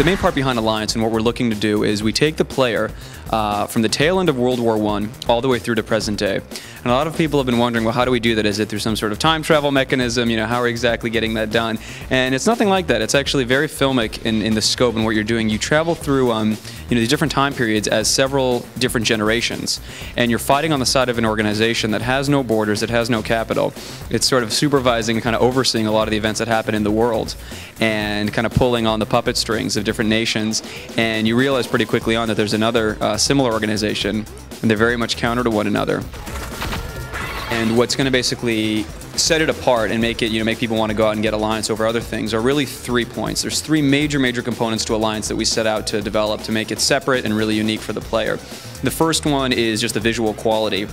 The main part behind Alliance and what we're looking to do is we take the player from the tail end of World War I all the way through to present day. And a lot of people have been wondering, well, how do we do that? Is it through some sort of time travel mechanism? You know, how are we exactly getting that done? And it's nothing like that. It's actually very filmic in the scope and what you're doing. You travel through these different time periods as several different generations, and you're fighting on the side of an organization that has no borders, that has no capital. It's sort of supervising and kind of overseeing a lot of the events that happen in the world, and kind of pulling on the puppet strings of different nations. And you realize pretty quickly on that there's another similar organization, and they're very much counter to one another. And what's going to basically set it apart and make it, make people want to go out and get Alliance over other things are really 3 points. There's three major components to Alliance that we set out to develop to make it separate and really unique for the player. The first one is just the visual quality.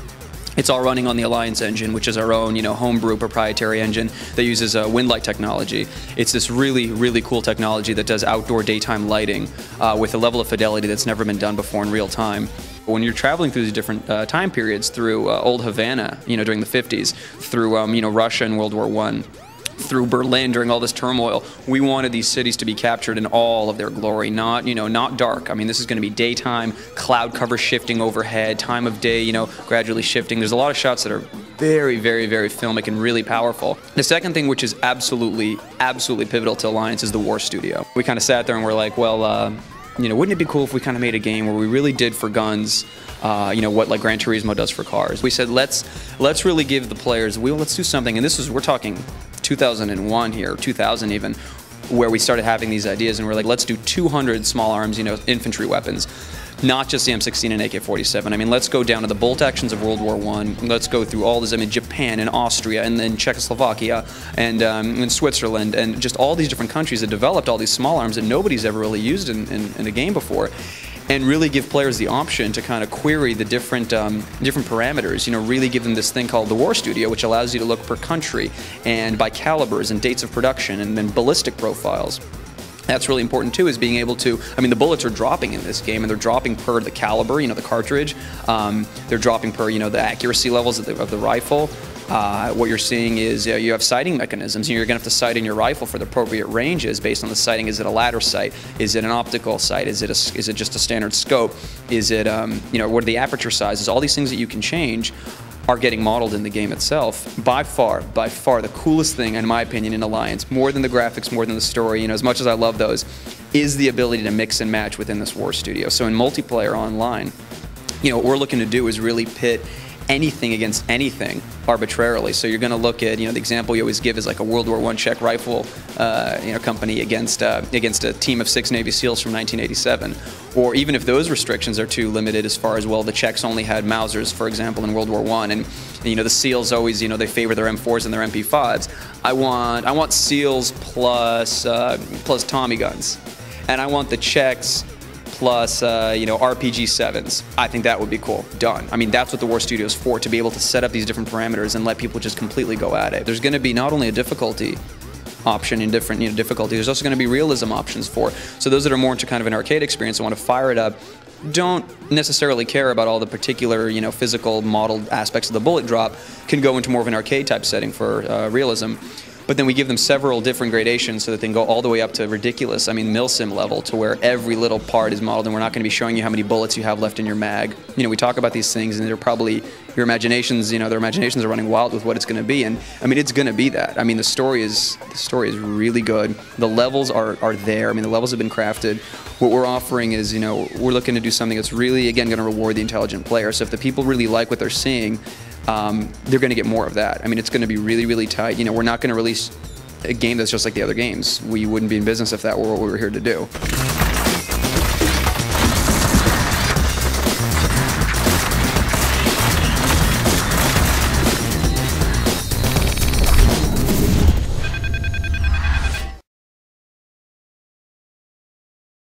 It's all running on the Alliance engine, which is our own, homebrew proprietary engine that uses wind light technology. It's this really cool technology that does outdoor daytime lighting with a level of fidelity that's never been done before in real time. When you're traveling through these different time periods, through old Havana, during the 50s, through Russia in World War I, through Berlin during all this turmoil, we wanted these cities to be captured in all of their glory, not dark. I mean, this is going to be daytime, cloud cover shifting overhead, time of day, gradually shifting. There's a lot of shots that are very filmic and really powerful. The second thing, which is absolutely pivotal to Alliance, is the War Studio. We kind of sat there and we're like, well, wouldn't it be cool if we kind of made a game where we really did for guns, what like Gran Turismo does for cars? We said, let's really give the players, let's do something, and we're talking 2001 here, 2000 even, where we started having these ideas, and we're like, let's do 200 small arms, infantry weapons. Not just the M16 and AK-47. I mean, let's go down to the bolt actions of World War I. Let's go through all this. I mean, Japan and Austria and then Czechoslovakia and Switzerland and just all these different countries that developed all these small arms that nobody's ever really used in a game before. And really give players the option to kind of query the different parameters. Really give them this thing called the War Studio, which allows you to look per country and by calibers and dates of production and then ballistic profiles. That's really important too, is being able to, the bullets are dropping in this game, and they're dropping per the caliber, the cartridge. They're dropping per, the accuracy levels of the rifle. What you're seeing is you have sighting mechanisms. You're going to have to sight in your rifle for the appropriate ranges based on the sighting. Is it a ladder sight? Is it an optical sight? Is it just a standard scope? Is it, what are the aperture sizes? All these things that you can change are getting modeled in the game itself. By far, the coolest thing, in my opinion, in Alliance, more than the graphics, more than the story, as much as I love those, is the ability to mix and match within this War Studio. So in multiplayer online, what we're looking to do is really pit anything against anything arbitrarily. So you're going to look at, the example you always give is like a World War I Czech rifle, company against a team of 6 Navy SEALs from 1987. Or even if those restrictions are too limited as far as, well, the Czechs only had Mausers, for example, in World War I, and the SEALs always, they favor their M4s and their MP5s. I want SEALs plus Tommy guns, and I want the Czechs plus RPG-7s. I think that would be cool. Done. That's what the War Studio is for, to be able to set up these different parameters and let people just completely go at it. There's going to be not only a difficulty option in different difficulty, there's also going to be realism options for. So those that are more into kind of an arcade experience and want to fire it up, don't necessarily care about all the particular physical modeled aspects of the bullet drop, can go into more of an arcade type setting for realism. But then we give them several different gradations so that they can go all the way up to ridiculous, mil-sim level, to where every little part is modeled, and we're not going to be showing you how many bullets you have left in your mag. We talk about these things, and they're probably, your imaginations, their imaginations are running wild with what it's going to be, and it's going to be that. The story is really good. The levels are there. The levels have been crafted. What we're offering is, we're looking to do something that's really, again, going to reward the intelligent player. So if the people really like what they're seeing, they're going to get more of that. It's going to be really tight. We're not going to release a game that's just like the other games. We wouldn't be in business if that were what we were here to do.